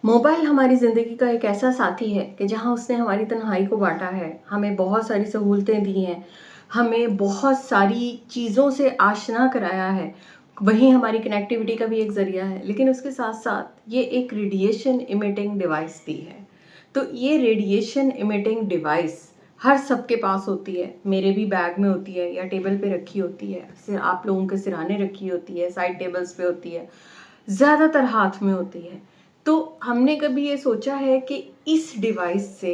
Mobile हमारी ज़िंदगी का एक ऐसा साथी है कि जहाँ उसने हमारी तन्हाई को बाँटा है, हमें बहुत सारी सहूलतें दी हैं, हमें बहुत सारी चीज़ों से आशना कराया है। वहीं हमारी कनेक्टिविटी का भी एक ज़रिया है, लेकिन उसके साथ-साथ ये एक रेडिएशन इमिटिंग डिवाइस भी है। तो ये रेडिएशन इमिटिंग डिवाइस हर सबके पास होती है, मेरे भी बैग में होती है या टेबल पे रखी होती है, आप लोगों के सिरहाने रखी होती है, साइड टेबल्स पे होती है, ज़्यादातर हाथ में होती है। तो हमने कभी ये सोचा है कि इस डिवाइस से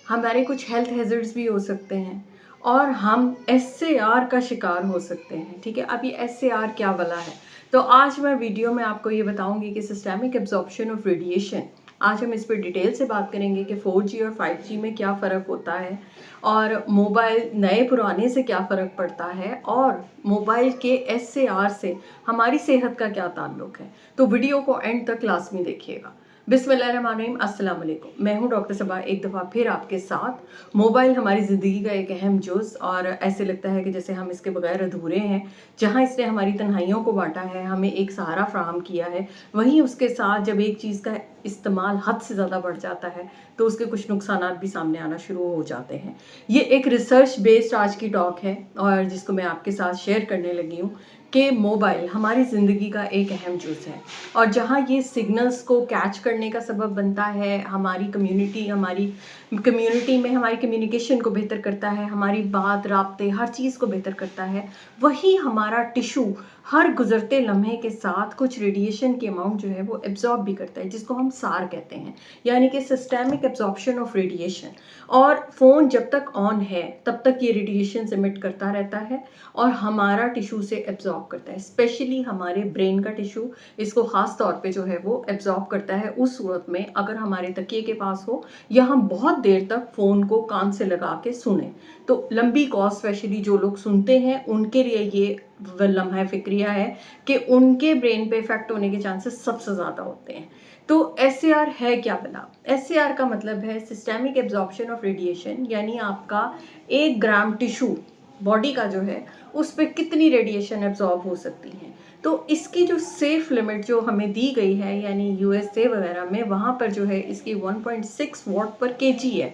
हमारे कुछ हेल्थ हैज़र्ड्स भी हो सकते हैं और हम एसएआर का शिकार हो सकते हैं, ठीक है? अब ये एसएआर क्या भला है? तो आज मैं वीडियो में आपको ये बताऊंगी कि सिस्टेमिक एब्जॉर्प्शन ऑफ रेडिएशन, आज हम इस पर डिटेल से बात करेंगे कि 4G और 5G में क्या फ़र्क होता है और मोबाइल नए पुराने से क्या फ़र्क पड़ता है और मोबाइल के एसएआर से हमारी सेहत का क्या ताल्लुक है। तो वीडियो को एंड तक लाजमी देखिएगा। बिस्मिल्लाहिर्रहमानिर्रहीम, अस्सलाम वालेकुम। मैं हूं डॉक्टर सबा, एक दफ़ा फिर आपके साथ। मोबाइल हमारी ज़िंदगी का एक अहम जुज़ और ऐसे लगता है कि जैसे हम इसके बगैर अधूरे हैं। जहां इसने हमारी तन्हाइयों को बांटा है, हमें एक सहारा फ्राहम किया है, वहीं उसके साथ जब एक चीज़ का इस्तेमाल हद से ज़्यादा बढ़ जाता है तो उसके कुछ नुकसानात भी सामने आना शुरू हो जाते हैं। ये एक रिसर्च बेस्ड आज की टॉक है और जिसको मैं आपके साथ शेयर करने लगी हूँ कि मोबाइल हमारी ज़िंदगी का एक अहम जुज़ है और जहाँ ये सिग्नल्स को कैच करने का सबब बनता है, हमारी कम्युनिटी में हमारी कम्युनिकेशन को बेहतर करता है, हमारी बात राब्ते हर चीज़ को बेहतर करता है, वही हमारा टिशू हर गुजरते लम्हे के साथ कुछ रेडिएशन की अमाउंट जो है वो एब्जॉर्ब भी करता है, जिसको हम सार कहते हैं, यानी कि सिस्टेमिक एब्जॉर्प्शन ऑफ रेडिएशन। और फ़ोन जब तक ऑन है तब तक ये रेडिएशन एमिट करता रहता है और हमारा टिश्यू से एब्जॉर्ब करता है, स्पेशली हमारे ब्रेन का टिश्यू इसको ख़ास तौर पे जो है वो एब्जॉर्ब करता है उस सूरत में अगर हमारे तकिए के पास हो या हम बहुत देर तक फ़ोन को कान से लगा के सुने। तो लंबी कॉल स्पेशली जो लोग सुनते हैं उनके लिए ये लम्हा फ़िक्रिया है कि उनके ब्रेन पे इफेक्ट होने के चांसेस सबसे ज़्यादा होते हैं। तो एसएआर है क्या भला? एसएआर का मतलब है सिस्टेमिक एब्जॉर्प्शन ऑफ रेडिएशन, यानी आपका 1 ग्राम टिश्यू बॉडी का जो है उस पर कितनी रेडिएशन एब्जॉर्ब हो सकती है। तो इसकी जो सेफ लिमिट जो हमें दी गई है, यानी यूएसए वगैरह में, वहाँ पर जो है इसकी 1.6 वॉट पर केजी है,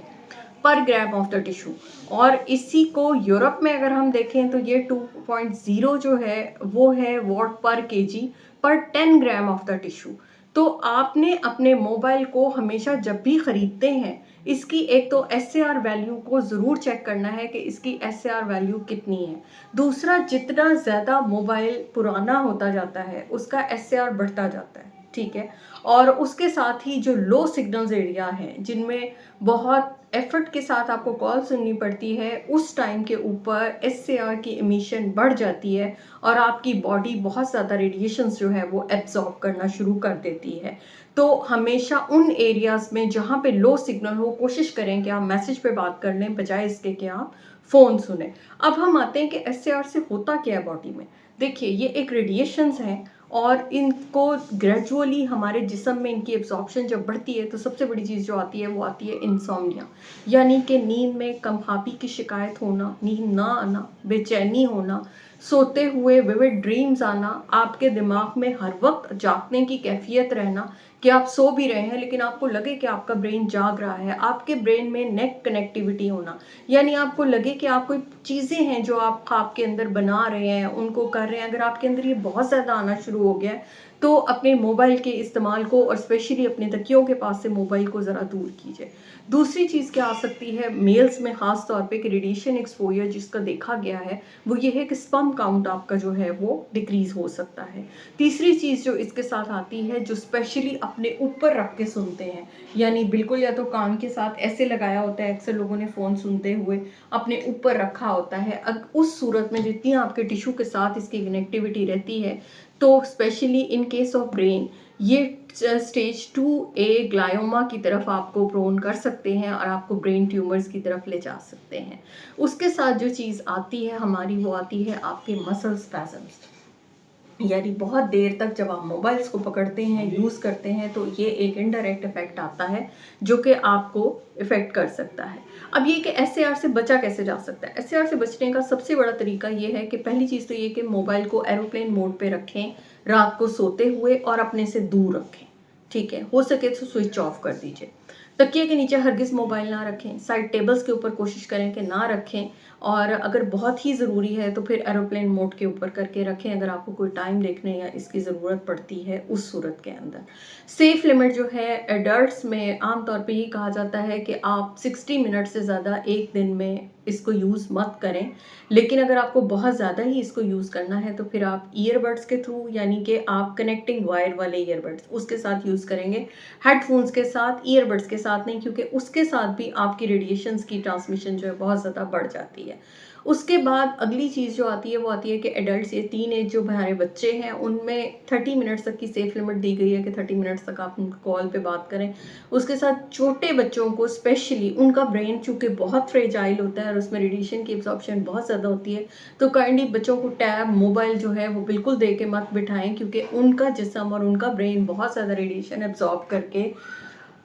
पर ग्राम ऑफ द टिश्यू। और इसी को यूरोप में अगर हम देखें तो ये 2.0 जो है वो है वॉट पर केजी पर 10 ग्राम ऑफ द टिश्यू। तो आपने अपने मोबाइल को हमेशा जब भी ख़रीदते हैं इसकी एक तो एसएआर वैल्यू को ज़रूर चेक करना है कि इसकी एसएआर वैल्यू कितनी है। दूसरा, जितना ज़्यादा मोबाइल पुराना होता जाता है उसका एसएआर बढ़ता जाता है, ठीक है। और उसके साथ ही जो लो सिग्नल्स एरिया हैं जिनमें बहुत एफर्ट के साथ आपको कॉल सुननी पड़ती है, उस टाइम के ऊपर एसएआर की एमिशन बढ़ जाती है और आपकी बॉडी बहुत ज़्यादा रेडिएशंस जो है वो एब्जॉर्ब करना शुरू कर देती है। तो हमेशा उन एरियाज़ में जहाँ पे लो सिग्नल हो कोशिश करें कि आप मैसेज पे बात कर लें बजाय इसके कि आप फ़ोन सुने। अब हम आते हैं कि एसएआर से होता क्या है बॉडी में। देखिए, ये एक रेडिएशंस हैं और इनको ग्रेजुअली हमारे जिस्म में इनकी एब्जॉर्प्शन जब बढ़ती है तो सबसे बड़ी चीज़ जो आती है वो आती है इंसोम्निया, यानी कि नींद में कमखापी की शिकायत होना, नींद ना आना, बेचैनी होना, सोते हुए विविड ड्रीम्स आना, आपके दिमाग में हर वक्त जागने की कैफियत रहना कि आप सो भी रहे हैं लेकिन आपको लगे कि आपका ब्रेन जाग रहा है, आपके ब्रेन में नेक कनेक्टिविटी होना, यानी आपको लगे कि आप कोई चीज़ें हैं जो आप ख्वाब के अंदर बना रहे हैं, उनको कर रहे हैं। अगर आपके अंदर ये बहुत ज़्यादा आना शुरू हो गया है तो अपने मोबाइल के इस्तेमाल को और स्पेशली अपने तकियों के पास से मोबाइल को ज़रा दूर कीजिए। दूसरी चीज़ क्या आ सकती है मेल्स में ख़ास तौर पे कि रेडिएशन एक्सपोजर जिसका देखा गया है वो ये है कि स्पर्म काउंट आपका जो है वो डिक्रीज़ हो सकता है। तीसरी चीज़ जो इसके साथ आती है, जो स्पेशली अपने ऊपर रख के सुनते हैं, यानी बिल्कुल या तो कान के साथ ऐसे लगाया होता है, अक्सर लोगों ने फ़ोन सुनते हुए अपने ऊपर रखा होता है, उस सूरत में जितनी आपके टिश्यू के साथ इसकी कनेक्टिविटी रहती है तो specially in case of brain ये स्टेज 2A ग्लायोमा की तरफ आपको प्रोन कर सकते हैं और आपको ब्रेन ट्यूमर्स की तरफ ले जा सकते हैं। उसके साथ जो चीज़ आती है हमारी, वो आती है आपके मसल स्पैज़म्स, यानी बहुत देर तक जब आप मोबाइल्स को पकड़ते हैं, यूज़ करते हैं, तो ये एक इनडायरेक्ट इफेक्ट आता है जो कि आपको इफेक्ट कर सकता है। अब ये कि एसएआर से बचा कैसे जा सकता है? एसएआर से बचने का सबसे बड़ा तरीका ये है कि पहली चीज़ तो ये कि मोबाइल को एरोप्लेन मोड पे रखें रात को सोते हुए और अपने से दूर रखें, ठीक है, हो सके तो स्विच ऑफ कर दीजिए। तकिए के नीचे हरगिज़ मोबाइल ना रखें, साइड टेबल्स के ऊपर कोशिश करें कि ना रखें, और अगर बहुत ही ज़रूरी है तो फिर एरोप्लेन मोड के ऊपर करके रखें, अगर आपको कोई टाइम देखने या इसकी ज़रूरत पड़ती है उस सूरत के अंदर। सेफ लिमिट जो है एडल्ट्स में आम तौर पे ये कहा जाता है कि आप 60 मिनट से ज़्यादा एक दिन में इसको यूज़ मत करें। लेकिन अगर आपको बहुत ज़्यादा ही इसको यूज़ करना है तो फिर आप ईयरबड्स के थ्रू, यानी कि आप कनेक्टिंग वायर वाले ईयरबड्स उसके साथ यूज़ करेंगे, हेडफोन्स के साथ, ईयरबड्स के साथ नहीं, क्योंकि उसके साथ भी आपकी रेडिएशंस की ट्रांसमिशन जो है बहुत ज़्यादा बढ़ जाती है। उसके बाद अगली चीज़ जो आती है वो आती है कि एडल्ट्स, ये टीन एज जो हमारे बच्चे हैं उनमें 30 मिनट्स तक की सेफ लिमिट दी गई है कि 30 मिनट्स तक आप उनकी कॉल पे बात करें। उसके साथ छोटे बच्चों को स्पेशली, उनका ब्रेन चूँकि बहुत फ्रेजाइल होता है और उसमें रेडिएशन की एब्जॉर्प्शन बहुत ज़्यादा होती है, तो काइंडली बच्चों को टैब, मोबाइल जो है वो बिल्कुल दे के मत बिठाएँ, क्योंकि उनका जिस्म और उनका ब्रेन बहुत ज़्यादा रेडिएशन एब्जॉर्ब करके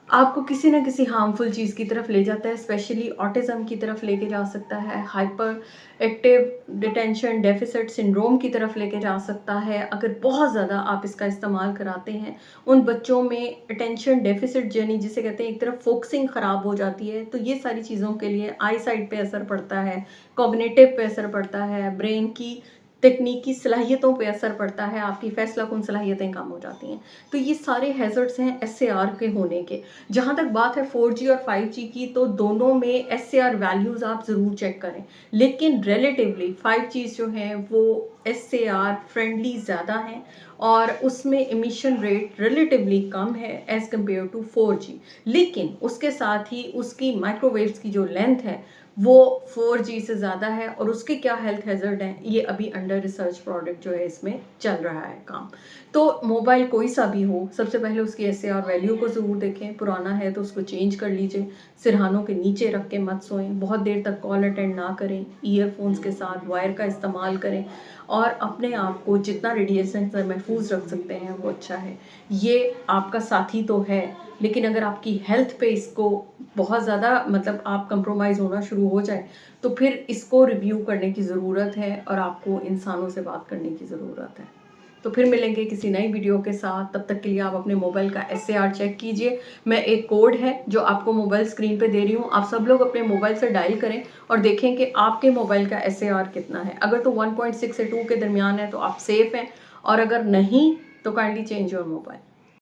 आपको किसी न किसी हार्मफुल चीज़ की तरफ ले जाता है, स्पेशली ऑटिज़्म की तरफ लेके जा सकता है, hyper active detention deficit syndrome की तरफ लेके जा सकता है। अगर बहुत ज़्यादा आप इसका इस्तेमाल कराते हैं, उन बच्चों में अटेंशन डेफिसिट यानी जिसे कहते हैं एक तरफ फोकसिंग ख़राब हो जाती है, तो ये सारी चीज़ों के लिए आई साइट पे असर पड़ता है, कॉग्निटिव पे असर पड़ता है, ब्रेन की तकनीकी सलाहियतों पे असर पड़ता है, आपकी फैसला-कुन सलाहियतें कम हो जाती हैं। तो ये सारे हैज़र्ड्स हैं एसएआर के होने के। जहाँ तक बात है 4G और 5G की, तो दोनों में एसएआर वैल्यूज़ आप ज़रूर चेक करें। लेकिन रिलेटिवली 5G जो हैं वो एसएआर फ्रेंडली ज़्यादा हैं, और उसमें एमिशन रेट रिलेटिवली कम है एज़ कम्पेयर टू 4G। लेकिन उसके साथ ही उसकी माइक्रोवेव्स की जो लेंथ है वो 4G से ज़्यादा है, और उसके क्या हेल्थ हैज़र्ड हैं ये अभी अंडर रिसर्च प्रोडक्ट जो है इसमें चल रहा है काम। तो मोबाइल कोई सा भी हो, सबसे पहले उसकी एसएआर वैल्यू को ज़रूर देखें, पुराना है तो उसको चेंज कर लीजिए, सिरहानों के नीचे रख के मत सोएं, बहुत देर तक कॉल अटेंड ना करें, ईयरफोन्स के साथ वायर का इस्तेमाल करें, और अपने आप को जितना रेडिएशन से महफूज रख सकते हैं वो अच्छा है। ये आपका साथी तो है, लेकिन अगर आपकी हेल्थ पे इसको बहुत ज़्यादा मतलब आप कंप्रोमाइज़ होना शुरू हो जाए, तो फिर इसको रिव्यू करने की ज़रूरत है और आपको इंसानों से बात करने की ज़रूरत है। तो फिर मिलेंगे किसी नई वीडियो के साथ, तब तक के लिए आप अपने मोबाइल का एसएआर चेक कीजिए। मैं एक कोड है जो आपको मोबाइल स्क्रीन पे दे रही हूँ, आप सब लोग अपने मोबाइल से डायल करें और देखें कि आपके मोबाइल का एसएआर कितना है। अगर तो 1.6 से 2 के दरमियान है तो आप सेफ़ हैं, और अगर नहीं तो काइंडली चेंज योर मोबाइल।